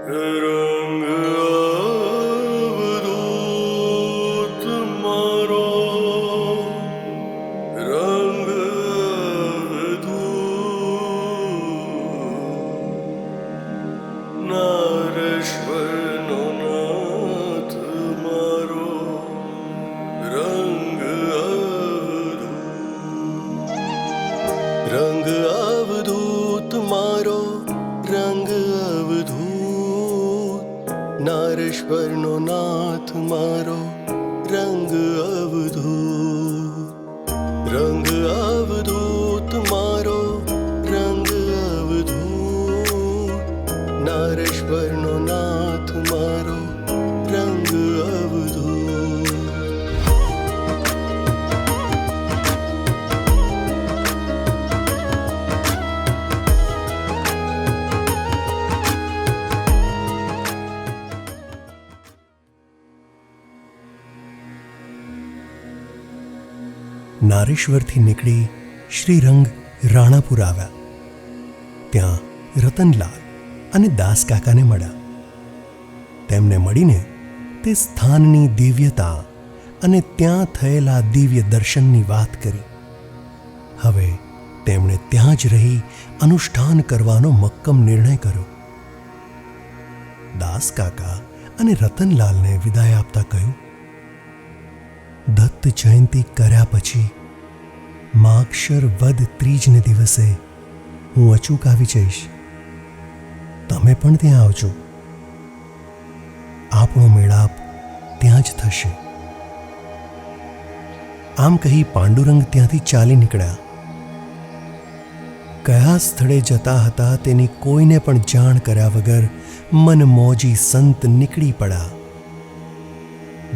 રંગ અવધૂત મારો, રંગ અવધૂત નારેશ્વરનો નાથ મારો, રંગ અવધૂત, રંગ અવધૂત મારો, રંગ અવધૂત નારેશ્વરનો નાથ મારો, રંગ અવધૂત, રંગ અવધૂત મારો, રંગ અવધૂત નારેશ્વરનો નાથ મારો, રંગ અવધૂત. નારેશ્વરથી નીકળી શ્રીરંગ રાણાપુર આવ્યા. ત્યાં રતનલાલ અને દાસકાકાને મળ્યા. તેમને મળીને તે સ્થાનની દિવ્યતા અને ત્યાં થયેલા દિવ્ય દર્શનની વાત કરી. હવે તેમણે ત્યાં જ રહી અનુષ્ઠાન કરવાનો મક્કમ નિર્ણય કર્યો. દાસકાકા અને રતનલાલને વિદાય આપતા કહ્યું, દત્ત જયંતી કર્યા પછી માગશર વદ ત્રીજને દિવસે હું અચૂક આવી જઈશ. તમે પણ ત્યાં આવજો. આપણો મેળાપ ત્યાં જ થશે. આમ કહી પાંડુરંગ ત્યાંથી ચાલી નીકળ્યા. કયા સ્થળે જતા હતા તેની કોઈને પણ જાણ કર્યા વગર મનમોજી સંત નીકળી પડ્યા.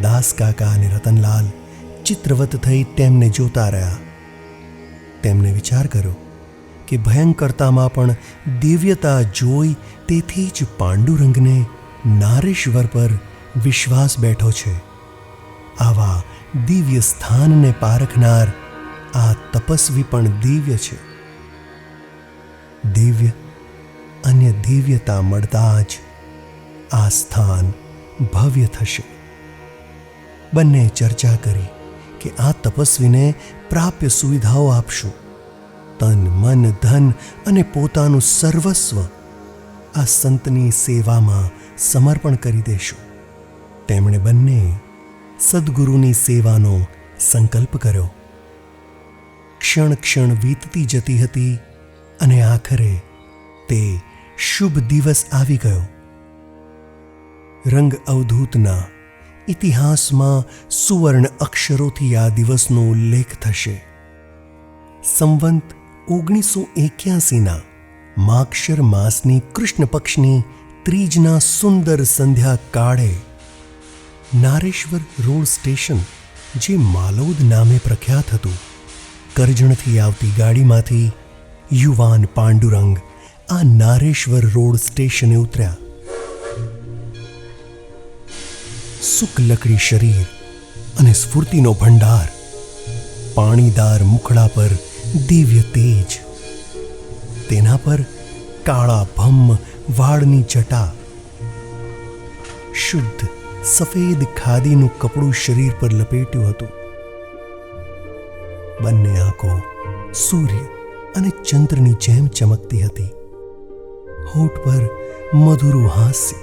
દાસકાકા અને રતનલાલ ચિત્રવત થઈ તેમને જોતા રહ્યા. તેમને વિચાર કર્યો કે ભયંકરતામાં પણ દિવ્યતા જોઈ તેથી જ પાંડુરંગને નારેશ્વર પર વિશ્વાસ બેઠો છે. આવા દિવ્ય સ્થાનને પારખનાર આ તપસ્વી પણ દિવ્ય છે. દિવ્ય અન્ય દિવ્યતા મળતા જ આ સ્થાન ભવ્ય થશે. બંને ચર્ચા કરી કે આ તપસ્વીને પ્રાપ્ય સુવિધાઓ આપશું. તન મન ધન અને પોતાનું સર્વસ્વ આ સંતની સેવામાં સમર્પણ કરી દેશું. તેમણે બંને સદ્ગુરુની સેવાનો સંકલ્પ કર્યો. ક્ષણ ક્ષણ વીતતી જતી હતી અને આખરે તે શુભ દિવસ આવી ગયો. રંગ અવધૂતના ઇતિહાસમાં સુવર્ણ અક્ષરોથી આ દિવસનો ઉલ્લેખ થશે. સંવંત 1981ના માગશર માસની કૃષ્ણ પક્ષની ત્રીજના સુંદર સંધ્યા કાળે નારેશ્વર રોડ સ્ટેશન, જે માલૌદ નામે પ્રખ્યાત હતું, કરજણથી આવતી ગાડીમાંથી યુવાન પાંડુરંગ આ નારેશ્વર રોડ સ્ટેશને ઉતર્યા. શુક્લકડી શરીર અને સ્ફૂર્તિનો ભંડાર, પાણીદાર મુખડા પર દિવ્ય તેજ, તેના પર કાળા ભમ્મ વાળની જટા, શુદ્ધ સફેદ ખાદીનું કપડું શરીર પર લપેટ્યું હતું. બંને આંખો સૂર્ય અને ચંદ્રની જેમ ચમકતી હતી. હોઠ પર મધુરું હાસ્ય,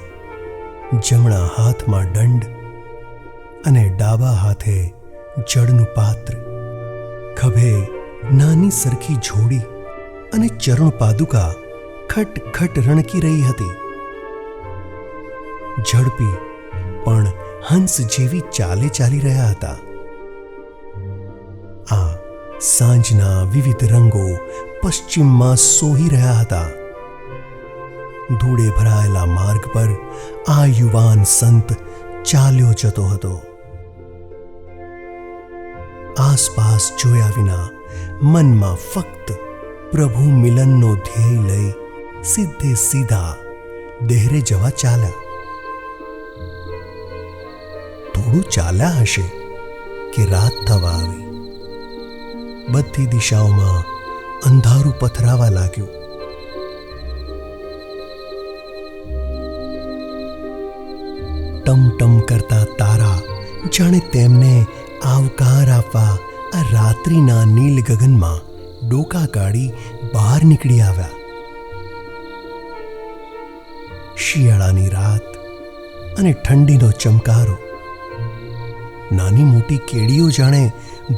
જમણા હાથમાં દંડ અને ડાબા હાથે જળનું પાત્ર, ખભે નાની સરખી જોડી અને ચરણ પાદુકા ખટ ખટ રણકી રહી હતી. ઝડપી પણ હંસ જેવી ચાલે ચાલી રહ્યા હતા. આ સાંજના વિવિધ રંગો પશ્ચિમમાં સોહી રહ્યા હતા. ધૂળે ભરાયેલા માર્ગ પર આ યુવાન સંત ચાલ્યો જતો હતો. આસપાસ જોયા વિના મનમાં ફક્ત પ્રભુ મિલનનો ધ્યેય લઈ સીધે સીધા દેહરે જવા ચાલ્યા. થોડું ચાલ્યા હશે કે રાત થવા આવી. બધી દિશાઓમાં અંધારું પથરાવા લાગ્યું. ટમ ટમ કરતા તારા જાણે તેમને આવકાર આપવા આ રાત્રિના નીલ ગગનમાં ડોકા કાઢી બહાર નીકળી આવ્યા. શિયાળાની રાત અને ઠંડીનો ચમકારો. નાની મોટી કેડીઓ જાણે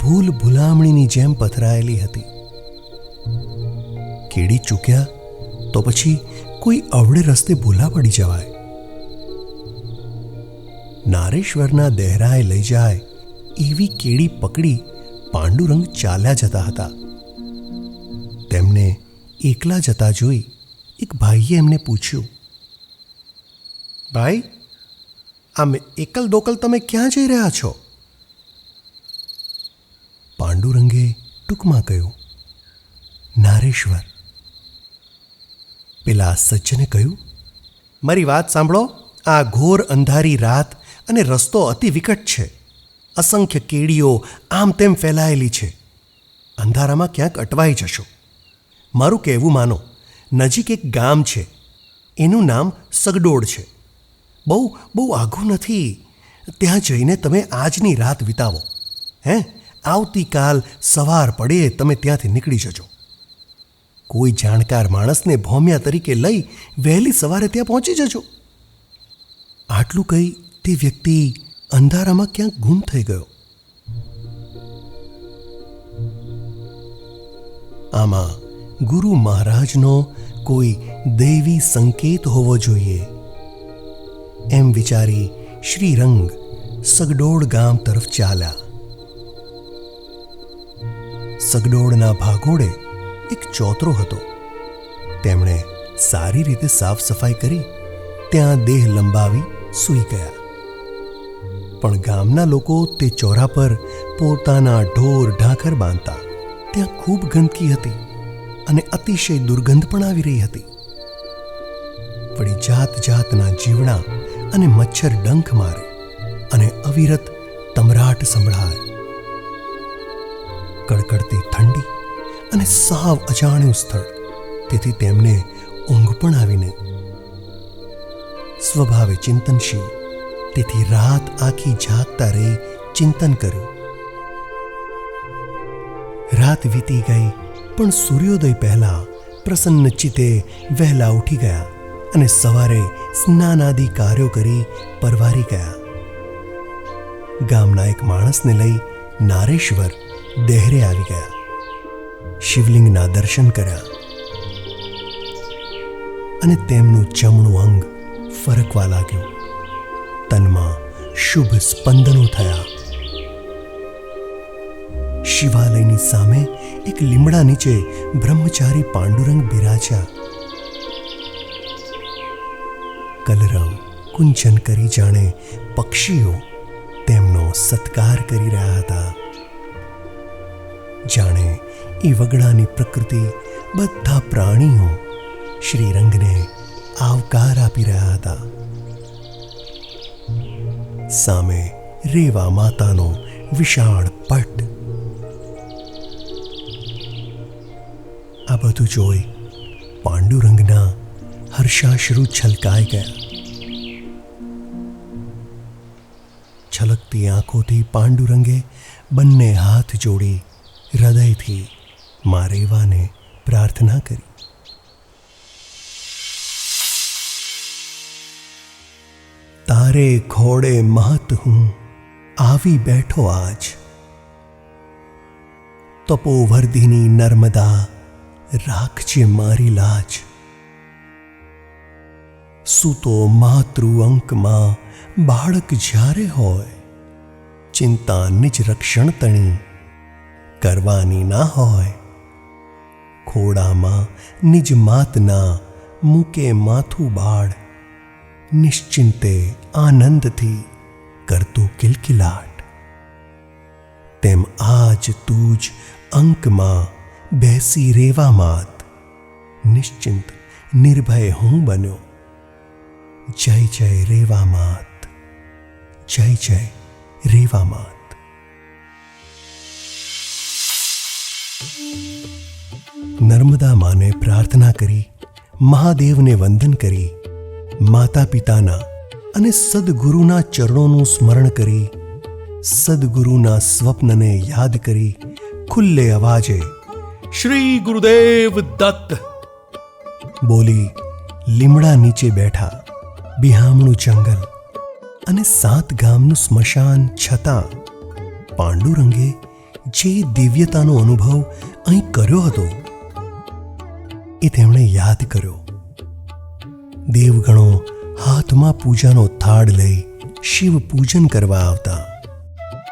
ભૂલ ભૂલામણીની જેમ પથરાયેલી હતી. કેડી ચૂક્યા તો પછી કોઈ અવળે રસ્તે ભૂલા પડી જવાય. નારેશ્વરના દહેરાએ લઈ જાય એવી કેડી પકડી પાંડુરંગ ચાલ્યા જતા હતા. તેમને એકલા જતા જોઈ એક ભાઈએ એમને પૂછ્યું, ભાઈ, આમ એકલ દોકલ તમે ક્યાં જઈ રહ્યા છો? પાંડુરંગે ટૂંકમાં કહ્યું, નારેશ્વર. પેલા સજ્જને કહ્યું, મારી વાત સાંભળો. આ ઘોર અંધારી રાત અને રસ્તો અતિ વિકટ છે. અસંખ્ય કેડીઓ આમ તેમ ફેલાયેલી છે. અંધારામાં ક્યાંક અટવાઈ જશો. મારું કહેવું માનો. નજીક એક ગામ છે, એનું નામ સગડોળ છે. બહુ આઘું નથી. ત્યાં જઈને તમે આજની રાત વિતાવો. આવતીકાલ સવાર પડે તમે ત્યાંથી નીકળી જજો. કોઈ જાણકાર માણસને ભોમિયા તરીકે લઈ વહેલી સવારે ત્યાં પહોંચી જજો. આટલું કહી તે વ્યક્તિ અંધારામાં ક્યાંક ગુમ થઈ ગયો. આમાં ગુરુ મહારાજનો કોઈ દૈવી સંકેત હોવો જોઈએ એમ વિચારી શ્રીરંગ સગડોળ ગામ તરફ ચાલ્યા. સગડોળના ભાગોળે એક ચોતરો હતો. તેમણે સારી રીતે સાફ સફાઈ કરી ત્યાં દેહ લંબાવી સૂઈ ગયા. પણ ગામના લોકો તે ચોરા પર પોતાના ઢોર ઢાંખર બાંધતા. ત્યાં ખૂબ ગંદકી હતી અને અતિશય દુર્ગંધ પણ આવી રહી હતી. વળી જાત જાતના જીવડા અને મચ્છર ડંખ મારે અને અવિરત તમરાટ સંભળાય. કડકડતી ઠંડી અને સાવ અજાણ્યું સ્થળ. તેથી તેમને ઊંઘ પણ આવી નહીં. સ્વભાવે ચિંતનશીલ, તેથી રાત આખી જાગતા રહી ચિંતન કર્યું. રાત વીતી ગઈ, પણ સૂર્યોદય પહેલા પ્રસન્ન ચિત્તે વહેલા ઉઠી ગયા અને સવારે સ્નાનાદિ કાર્યો કરી પરવારી ગયા. ગામના એક માણસને લઈ નારેશ્વર દેહરે આવી ગયા. શિવલિંગના દર્શન કર્યા અને તેમનું જમણું અંગ ફરકવા લાગ્યું. તનમાં શુભ સ્પંદનો થયા. શિવાલયની સામે એક લીમડા નીચે બ્રહ્મચારી પાંડુરંગ બિરાજ્યા. કલરવ કુંજન કરી જાણે પક્ષીઓ તેમનો સત્કાર કરી રહ્યા હતા. જાણે એ વગડાની પ્રકૃતિ બધા પ્રાણીઓ શ્રીરંગને આવકાર આપી રહ્યા હતા. સામે રેવા માતાનો વિશાળ પટ. આ બધું જોઈ પાંડુરંગના હર્ષાશ્રુ છલકાઈ ગયા. છલકતી આંખોથી પાંડુરંગે બંને હાથ જોડી હૃદયથી મા રેવાને પ્રાર્થના કરી. તારે ખોડે મહત હું આવી બેઠો આજ. તપોવર્ધિની નર્મદા રાખજે મારી લાજ. સૂતો માતૃ અંકમાં બાળક જ્યારે હોય, ચિંતા નિજ રક્ષણ તણી કરવાની ના હોય. ખોડામાં નિજ માતના મૂકે માથું બાળ, નિશ્ચિંતે આનંદથી કરતું કિલકિલાટ. તેમ આજ તું જ અંકમાં બેસી રેવા માત. નિશ્ચિંત નિર્ભય હું બન્યો. જય જય રેવા માત, જય જય રેવા માત. નર્મદા માને પ્રાર્થના કરી, મહાદેવને વંદન કરી, માતા પિતાના અને સદગુરુના ચરણોનું સ્મરણ કરી, સદગુરુના સ્વપ્નને યાદ કરી ખુલ્લે અવાજે શ્રી ગુરુદેવ દત્ત બોલી લીમડા નીચે બેઠા બિહામણું જંગલ અને 7 ગામનું સ્મશાન છતાં પાંડુરંગે જે દિવ્યતાનો અનુભવ અહીં કર્યો હતો એ તેમણે યાદ કર્યો. દેવગણો હાથમાં પૂજાનો થાળ લઈ શિવ પૂજન કરવા આવતા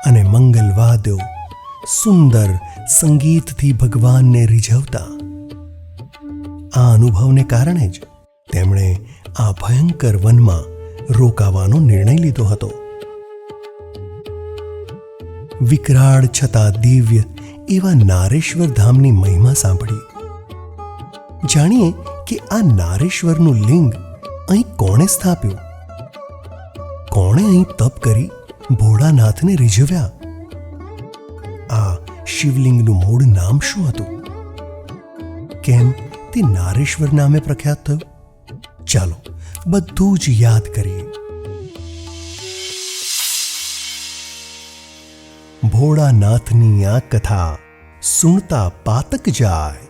અને મંગલવાદ્યો સુંદર સંગીતથી ભગવાનને રીઝવતા. આ અનુભવને કારણે જ તેમણે આ ભયંકર વનમાં રોકાવાનો નિર્ણય લીધો હતો. વિકરાળ છતાં દિવ્ય એવા નારેશ્વર ધામની મહિમા સાંભળી. જાણીએ કે આ નારેશ્વરનું લિંગ અહીં કોણે સ્થાપ્યું? કોણે અહીં તપ કરી ભોળાનાથને રીઝવ્યા? આ શિવલિંગનું મૂળ નામ શું હતું? કેમ તે નારેશ્વર નામે પ્રખ્યાત થયું? ચાલો બધું જ યાદ કરીએ. ભોળાનાથની આ કથા સુણતા પાતક જાય,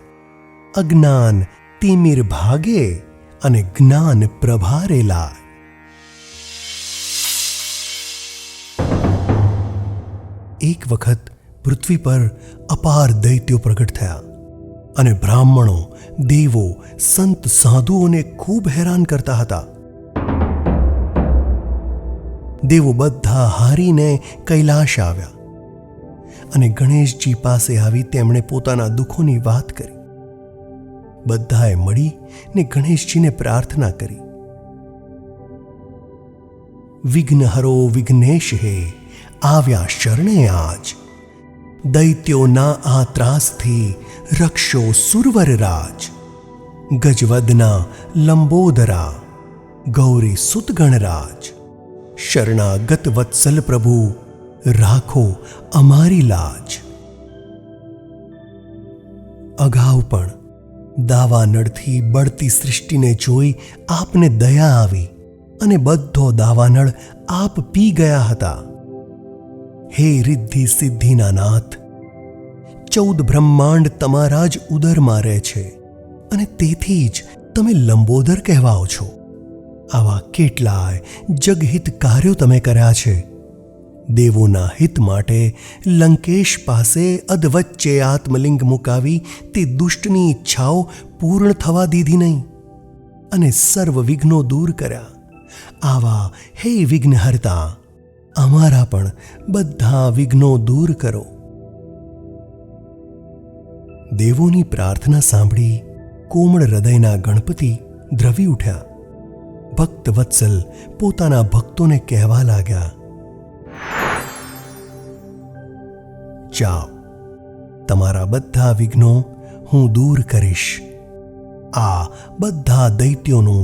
અજ્ઞાન તિમિર ભાગે અને જ્ઞાન પ્રભારે લાય. એક વખત પૃથ્વી પર અપાર દૈત્યો પ્રગટ થયા અને બ્રાહ્મણો, દેવો, સંત સાધુઓને ખૂબ હેરાન કરતા હતા. દેવો બધા હારીને કૈલાશ આવ્યા અને ગણેશજી પાસે આવી તેમણે પોતાના દુઃખોની વાત કરી. બધાએ મળીને ગણેશજીને પ્રાર્થના કરી. વિઘ્નહરો વિઘ્નેશ હે આવ્યા શરણે આજ, દૈત્યોના આ ત્રાસથી રક્ષો સુરવર રાજ. ગજવદના લંબોદરા ગૌરી સુત ગણરાજ, શરણાગત વત્સલ પ્રભુ રાખો અમારી લાજ. અગાઉ પણ દાવાનળથી બળતી સૃષ્ટિને જોઈ આપને દયા આવી અને બધો દાવાનળ આપ પી ગયા હતા. હે રિદ્ધિ સિદ્ધિના નાથ, 14 બ્રહ્માંડ તમારા જ ઉદરમાં રહે છે અને તેથી જ તમે લંબોદર કહેવાઓ છો. આવા કેટલાય જગહિત કાર્યો તમે કર્યા છે. દેવોના હિત માટે લંકેશ પાસે અધવચ્ચે આત્મલિંગ મુકાવી તે દુષ્ટની ઈચ્છાઓ પૂર્ણ થવા દીધી નહીં અને સર્વ વિઘ્નો દૂર કર્યા. આવા હે વિઘ્નહર્તા, અમારા પણ બધા વિઘ્નો દૂર કરો. દેવોની પ્રાર્થના સાંભળી કોમળ હૃદયના ગણપતિ દ્રવી ઉઠ્યા. ભક્ત વત્સલ પોતાના ભક્તોને કહેવા લાગ્યા, જાઓ, તમારા બધા વિઘ્નો હું દૂર કરીશ. આ બધા દૈત્યોનો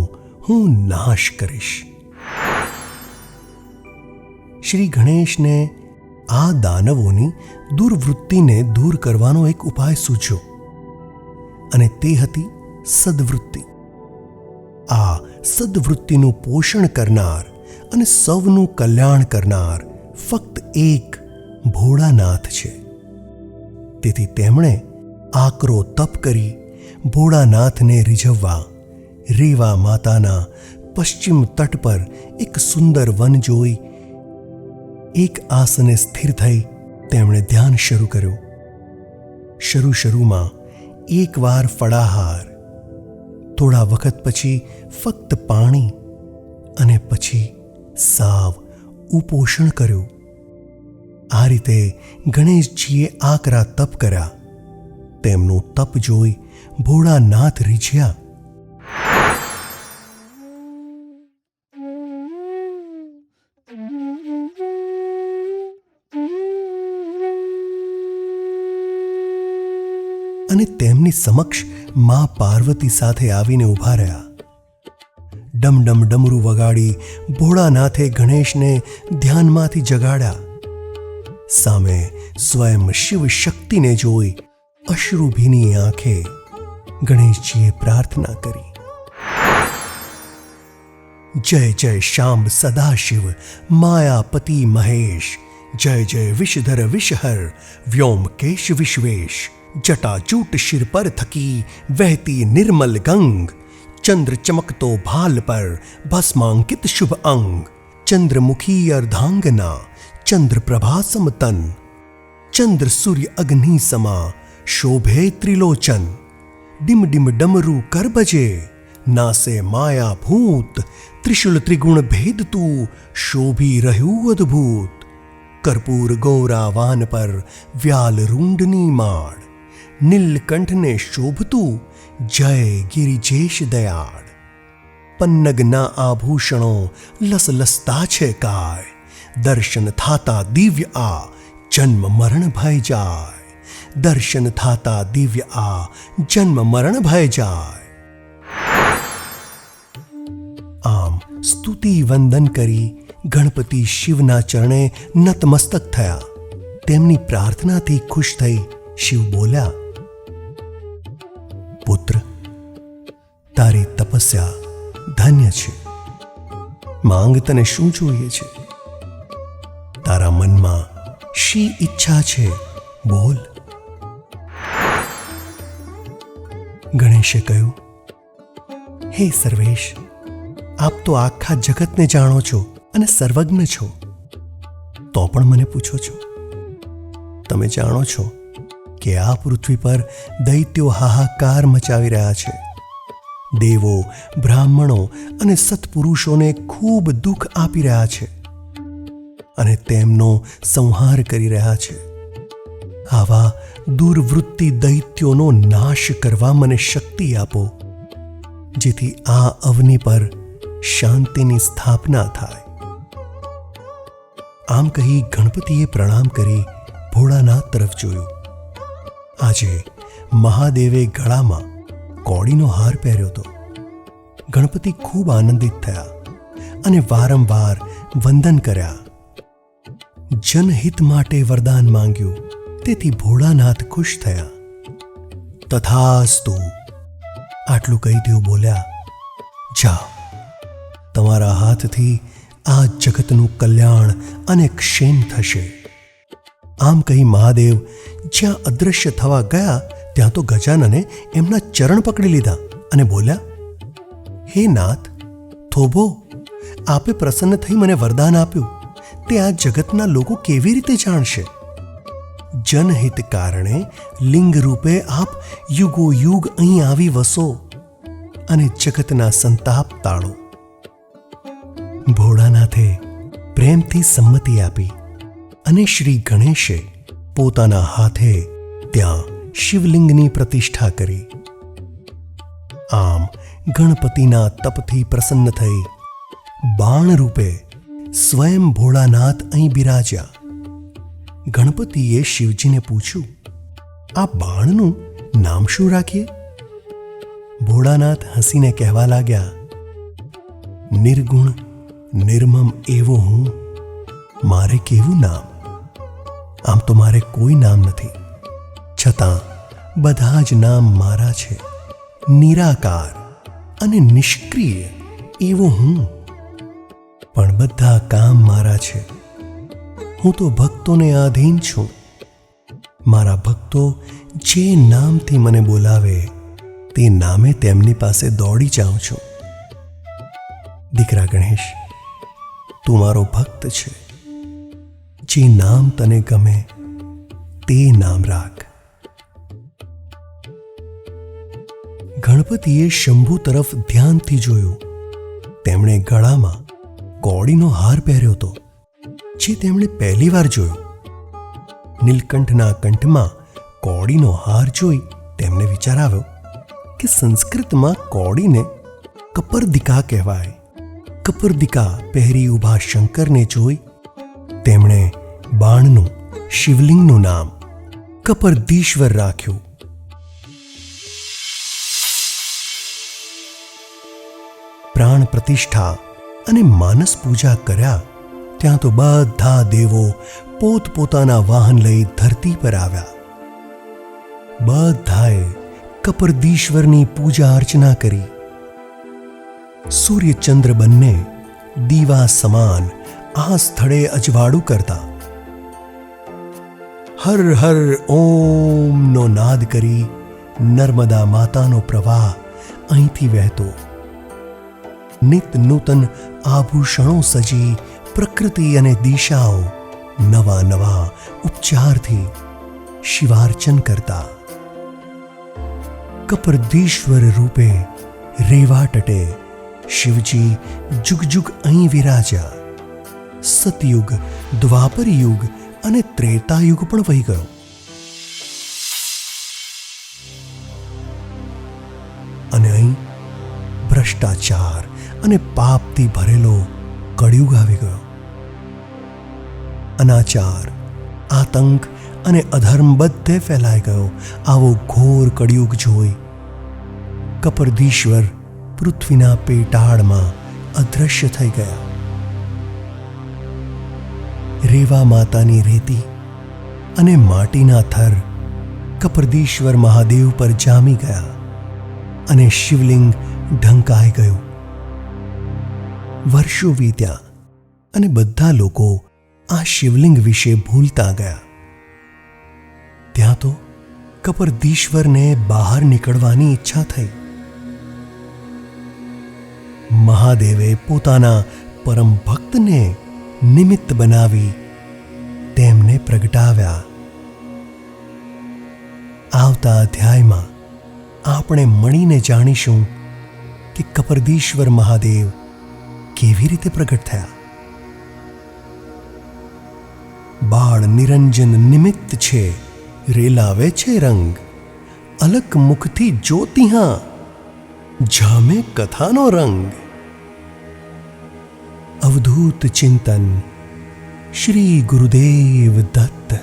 હું નાશ કરીશ. શ્રી ગણેશને આ દાનવોની દુર્વૃત્તિને દૂર કરવાનો એક ઉપાય સૂચ્યો અને તે હતી સદ્વૃત્તિ. આ સદ્વૃત્તિનું પોષણ કરનાર અને સૌનું કલ્યાણ કરનાર ફક્ત એક ભોળાનાથ છે. તેથી તેમણે આકરો તપ કરી ભોળાનાથને રીઝવવા રેવા માતાના પશ્ચિમ તટ પર એક સુંદર વન જોઈ એક આસને સ્થિર થઈ તેમણે ધ્યાન શરૂ કર્યું. શરૂમાં એકવાર ફળાહાર, થોડા વખત પછી ફક્ત પાણી અને પછી સાવ ઉપોષણ કર્યું. આ રીતે ગણેશજીએ આકરા તપ કર્યા. તેમનું તપ જોઈ ભોળાનાથ રીઝ્યા. અને તેમની સમક્ષ મા પાર્વતી સાથે આવીને ઊભા રહ્યા. ડમડમ ડમરું વગાડી ભોળાનાથે ગણેશને ધ્યાનમાંથી જગાડ્યા. સામે સ્વયં શિવ શક્તિને જોઈ અશ્રુભીની આંખે ગણેશજીએ પ્રાર્થના કરી, જય જય શાંબ સદાશિવ માયાપતિ મહેશ, જય જય વિષધર વિષહર વ્યોમકેશ વિશ્વેશ, જટાજૂટ શિર પર થકી વહેતી નિર્મલ ગંગ, ચંદ્ર ચમકતો ભાલ પર ભસ્માંકિત શુભ અંગ, ચંદ્રમુખી અર્ધાંગના ચંદ્ર પ્રભા સમતન, ચંદ્ર સૂર્ય અગ્નિ સમા શોભે ત્રિલોચન, ડિમ ડિમ ડમરૂ કર બજે નાસે માયા ભૂત, ત્રિશુલ ત્રિગુણ ભેદતું શોભી રહ્યું અદ્ભુત, કર્પૂર ગૌરા વાન પર વ્યાલ રૂંડની માળ, નીલકંઠને શોભતું જય ગિરિજેશ દયાળ, પન્નગના આભૂષણો લસલસતા છે કાય, દર્શન થાતા દિવ્ય આ જન્મ મરણ ભય જાય, દર્શન થાતા દિવ્ય આ જન્મ મરણ ભય જાય. આમ સ્તુતિ વંદન કરી ગણપતિ શિવના ચરણે નતમસ્તક થયા. તેમની પ્રાર્થનાથી ખુશ થઈ શિવ બોલ્યા, પુત્ર, તારી તપસ્યા ધન્ય છે. માંગ તને શું જોઈએ છે? તારા મનમાં શી ઈચ્છા છે? બોલ. ગણેશે કહ્યું, હે સર્વેશ, આપ તો આખા જગતને જાણો છો અને સર્વજ્ઞ છો, તો પણ મને પૂછો છો? તમે જાણો છો કે આ પૃથ્વી પર દૈત્યો હાહાકાર મચાવી રહ્યા છે. દેવો, બ્રાહ્મણો અને સત્પુરુષોને ખૂબ દુઃખ આપી રહ્યા છે અને તેમનો સંહાર કરી રહ્યા છે. આવા દુર્વૃત્તિ દૈત્યોનો નાશ કરવા મને શક્તિ આપો, જેથી આ અવનિ પર શાંતિની સ્થાપના થાય. આમ કહી ગણપતિએ પ્રણામ કરી ભોળાનાથ તરફ જોયું. આજે મહાદેવે ગળામાં કોડીનો હાર પહેર્યો હતો. ગણપતિ ખૂબ આનંદિત થયા અને વારંવાર વંદન કર્યા. જનહિત માટે વરદાન માંગ્યું, તેથી ભોળાનાથ ખુશ થયા. તથાસ્તુ, આટલું કહી તેઓ બોલ્યા, જાઓ, તમારા હાથથી આ જગતનું કલ્યાણ અને ક્ષેમ થશે. આમ કહી મહાદેવ જ્યાં અદૃશ્ય થવા ગયા ત્યાં તો ગજાનને એમના ચરણ પકડી લીધા અને બોલ્યા, હે નાથ, થોભો, આપે પ્રસન્ન થઈ મને વરદાન આપ્યું તે આ જગતના લોકો કેવી રીતે જાણશે? જનહિત કારણે લિંગ રૂપે આપ યુગો યુગ અહીં આવી વસો અને જગતના સંતાપ ટાળો. ભોળાનાથે પ્રેમથી સંમતિ આપી અને શ્રી ગણેશે પોતાના હાથે ત્યાં શિવલિંગની પ્રતિષ્ઠા કરી. આમ ગણપતિના તપથી પ્રસન્ન થઈ બાણ રૂપે સ્વયં ભોળાનાથ અહીં બિરાજ્યા. ગણપતિએ શિવજીને પૂછ્યું, આ બાણનું નામ શું રાખીએ? ભોળાનાથ હસીને કહેવા લાગ્યા, નિર્ગુણ નિર્મમ એવો હું, મારે કેવું નામ? આમ તો મારે કોઈ નામ નથી, છતાં બધા જ નામ મારા છે. નિરાકાર અને નિષ્ક્રિય એવો હું, પણ બધા કામ મારા છે. હું તો ભક્તોને આધીન છું. મારા ભક્તો જે નામથી મને બોલાવે તે નામે તેમની પાસે દોડી જાઉં છું. દીકરા ગણેશ, તું મારો ભક્ત છે. જે નામ તને ગમે તે નામ રાખ. ગણપતિએ શંભુ તરફ ધ્યાનથી જોયું. તેમણે ગળામાં કોડીનો હાર પહેર્યો હતો, જે તેમણે પહેલી વાર જોયો. નીલકંઠના કંઠમાં કોડીનો હાર જોઈ તેમને વિચાર આવ્યો કે સંસ્કૃતમાં કોડીને કપરદિકા કહેવાય. કપરદિકા પહેરી ઊભા શંકરને જોઈ તેમણે બાણનું શિવલિંગનું નામ કપરદીશ્વર રાખ્યું. પ્રાણ પ્રતિષ્ઠા અને માનસ પૂજા કર્યા ત્યાં તો બધા દેવો પોતપોતાના વાહન લઈ ધરતી પર આવ્યા. બધાએ કપરદીશ્વરની પૂજા અર્ચના કરી. સૂર્યચંદ્ર બંને દીવા સમાન આ સ્થળે અજવાળું કરતા. હર હર ઓમનો નાદ કરી નર્મદા માતાનો પ્રવાહ અહીંથી વહેતો. નિત નૂતન આભૂષણો સજી પ્રકૃતિ અને દિશાઓ નવા નવા ઉપચારથી શિવાર્ચન કરતા. કપરદીશ્વર રૂપે રેવા તટે શિવજી જુગ જુગ અહીં વિરાજ્યા. સતયુગ, દ્વાપર યુગ અને ત્રેતાયુગ પણ વહી ગયો. અને અહીં ભ્રષ્ટાચાર અને પાપથી ભરેલો કળિયુગ આવી ગયો. અનાચાર, આતંક અને અધર્મ બધે ફેલાઈ ગયો. આવો ઘોર કળિયુગ જોઈ કપરદીશ્વર પૃથ્વીના પેટાળમાં અદૃશ્ય થઈ ગયા. રેવા માતાની રેતી અને માટીના થર કપરદીશ્વર મહાદેવ પર જામી ગયા અને શિવલિંગ ઢંકાઈ ગયું. વર્ષો વીત્યા અને બધા લોકો આ શિવલિંગ વિશે ભૂલતા ગયા. ત્યાં તો કપરદીશ્વરને બહાર નીકળવાની ઈચ્છા થઈ. મહાદેવે પોતાના પરમ ભક્તને નિમિત્ત બનાવી તેમને પ્રગટાવ્યા. આવતા અધ્યાયમાં આપણે મળીને જાણીશું કે કપરદીશ્વર મહાદેવ કેવી રીતે પ્રગટ થયા. બાળ નિરંજન નિમિત્ત છે, રેલાવે છે રંગ, અલક મુખથી જ્યોતિહા જામે કથાનો રંગ. અવધૂત ચિંતન શ્રી ગુરુદેવ દત્ત.